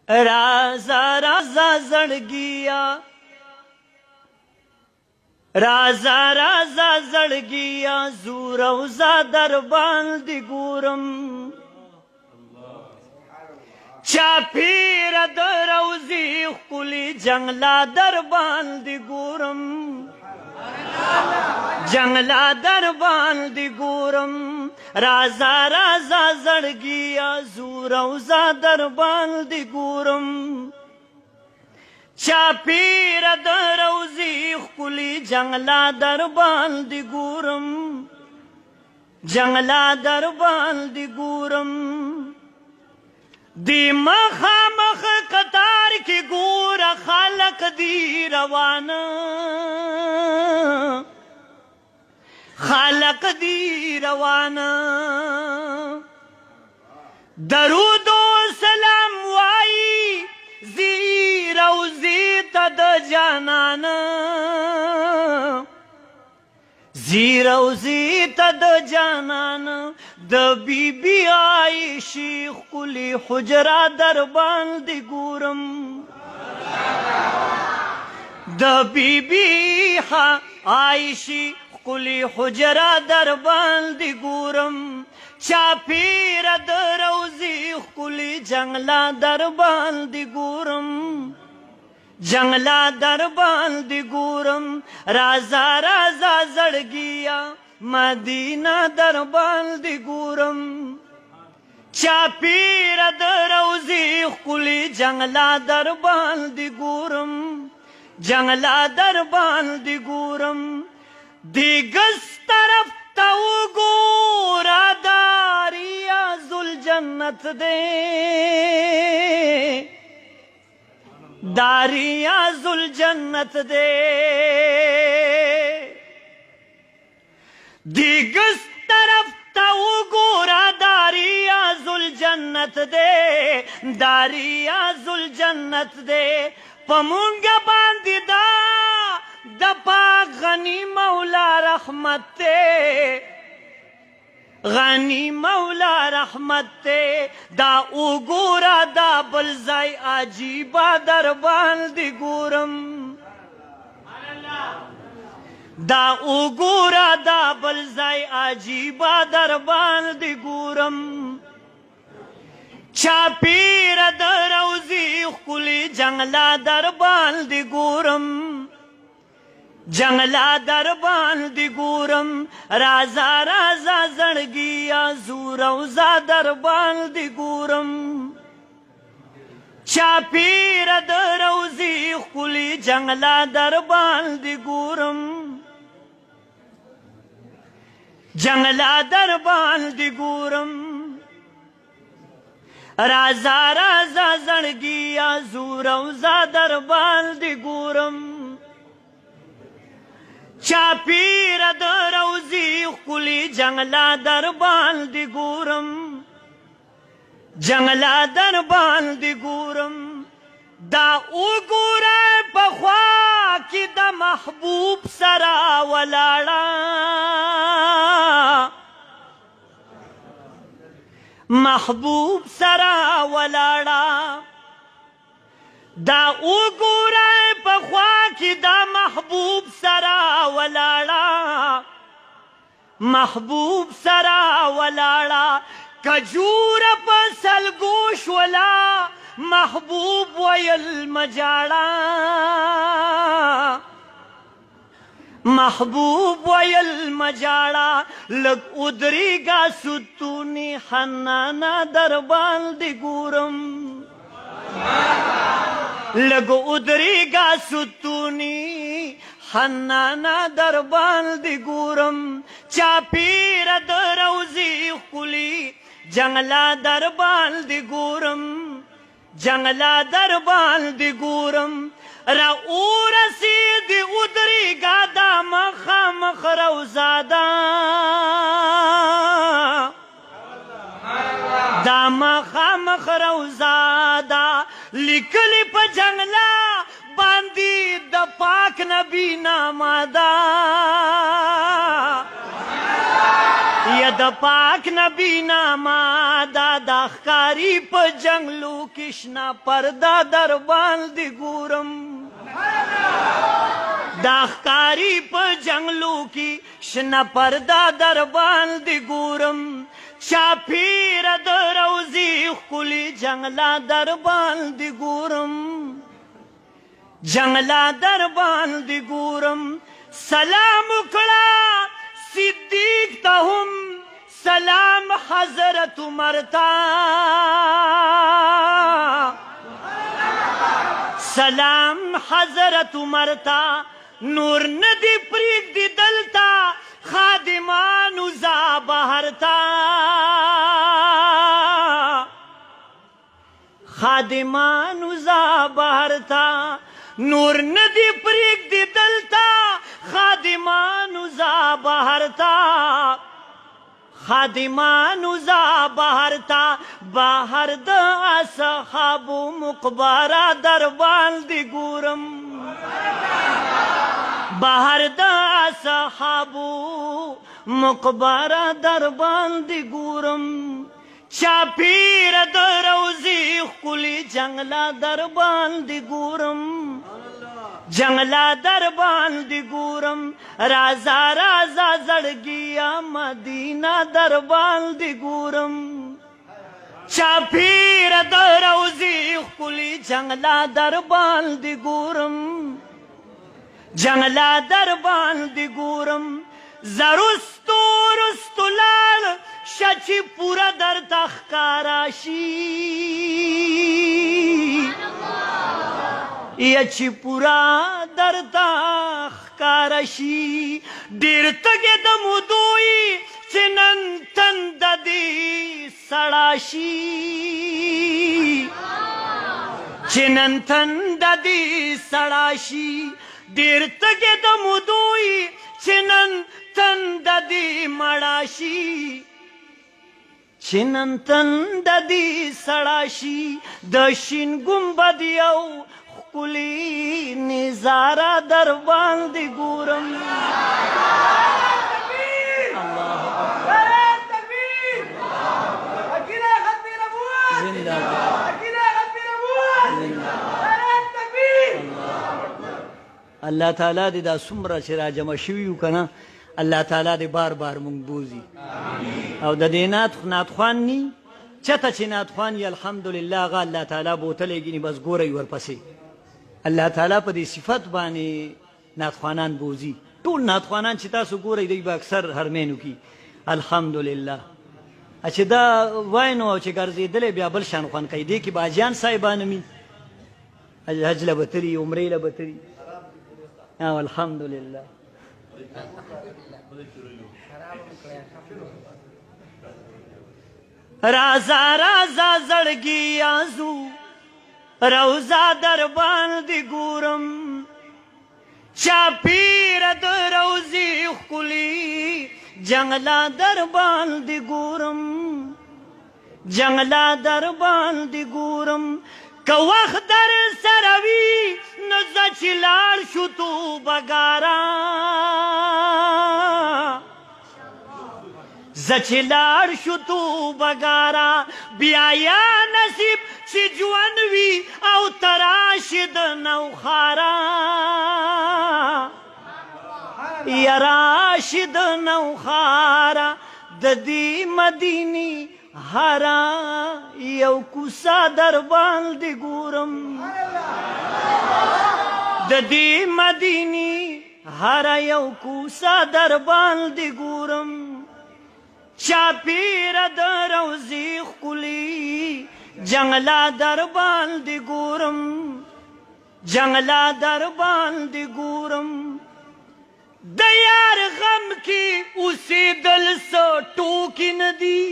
رازا رازا زړګیا رازا رازا زړګیا زور او ز در باندې ګورم چاپیر د روزي خولي جنگلا در باندې ګورم جنگلا در باندې ګورم رازا رازا زړګیا زور او ز در باندې ګورم چاپیر د روزي خولي جنگلا در باندې ګورم جنگلا در باندې ګورم دی مخامخ قطار کی ګوره خلق دی روانه خلق دی روانه درود و سلام وائی زیر او زیت د جانانه زیر او زیت د جانانه د بی بی عائشی خلی حجرا در باندې ګورم د بی بی عائشی خلی حجرا در باندې ګورم چاپیر د روزي خلی جنگلا در باندې ګورم جنگلا در باندې ګورم رازا رازا زړګیا مدینہ در باندې ګورم چاپیر د روزي خولي جنگلا در باندې ګورم جنگلا در باندې ګورم دیګس طرف ته وګوره داریا ذل جنت دې داریا ذل جنت دې دیگس طرف تا وګوره داریا ذل جنت دے داریا ذل جنت دے پمونګ باندې دا د پاک غنی مولا رحمت تے غنی مولا رحمت تے دا وګوره دا بلځای عجیبه در باندې ګورم دا وګوره دا بلځای عجیبه در باندې ګورم چاپیر د روزي خولي جنگلا در باندې ګورم جنگلا در باندې ګورم رازا رازا زړګیا زور او ز در باندې ګورم چاپیر د روزي خولي جنگلا در باندې ګورم جنگلا در باندې ګورم رازا رازا زړګیا زور او ز در باندې ګورم چاپیر د روزي خولي جنگلا در باندې ګورم جنگلا در باندې ګورم دا وګوره په خوا کې د محبوب سره ولاړه محبوب سره ولاړه دا وګوره په خوا کې د محبوب سره ولاړه محبوب سره ولاړه کجور په سلګوش ولا محبوب ویل مجاړه محبوب ویل مجاړه لږ ودرېږه ستوني حنانا در باندې ګورم لږ ودرېږه ستوني حنانا در باندې ګورم چاپیر د روزي خولي جنگلا در باندې ګورم جنگلا در باندې ګورم را ورسید ودرېږه دا مخامخ روضه ده دا مخامخ روضه ده لیکلې په جنگلا باندې د پاک نبی نامه ده یا د پاک نبی ناما دا د ښکاري په جنګلو کې شنه پرده در باندې ګورم دا ښکاري په جنګلو کې شنه پرده در باندې ګورم چاپیره د روضې ښکلي جنګله در باندې ګورم جنګله در باندې ګورم سلام وکړه صدیق ته هم سلام حضرت عمر ته سلام حضرت عمر ته نور ندی پریږدي دلته خادمانو ځه بهر ته خادمانو ځه بهر ته نور ندی پریږدي دلته خادمانو ځه بهر ته خادمانو ځه بهر ته بهر د اصحابو مقبره در باندې ګورم بهر د اصحابو مقبره در باندې ګورم چاپیره د روضې ښکلي جنګله در باندې ګورم جنګله در باندې ګورم رازه رازه زړګیه مدینه در باندې ګورم چاپیره د روضې ښکلي جنګله در باندې ګورم جنګله در باندې ګورم زه رستو رستو لاړ شه چې پوره درته ښکاره شي یا چې پورا درته ښکاره شي ډېر تږې د مودوي چې نن تنده دې سړه شي چې نن تنده دې سړه شي ډېر تږې د مودوي چې نن تنده دې مړه شي چې نن تنده دې سړه شي د شین ګمبد یو ښکلي نظاره در باندې ګورم الله تعالی دې دا څومره چې را جمع شوي یو که نه الله تعالی دې بار بار مونږ بوزي او د دې نعتخوان ني چته چې نعتخوان یې الحمدلله هغه الله تعالی بوتلی ګیني بس ګورئ ورپسې الله تعالی په دې صفت باندې نعتخوانان بوزي ټول نعتخوانان چې تاسو ګورئ دوی به اکثر حرمینو کې الحمدلله چې دا وای نو چې ګرځېدلی بیا بل شان خوند کوي دې کې به حاجیان صاحبان مي حج له به تلي عمرې له به تلي الحمدلله رازا رازا زړګي آزو روزا در باندې ګورم چاپیره د روضې ښکلي جنګله در باندې ګورم جنګله در باندې ګورم که وخت در سره وي نو زه چې لاړ شو توبهګاره زه چې لاړ شو توبهګاره بیا یا نصیب چې ژوند وي او تراشي د نوخاره یا راشي د نوخاره د دې مدینې هره یو کوڅه در باندې ګورم د دې مدینې هره یو کوڅه در باندې ګورم چاپیره د روضې ښکلي جنګله در باندې ګورم جنګله در باندې ګورم د یار غم کې اوسېدل څه ټوکې نه دي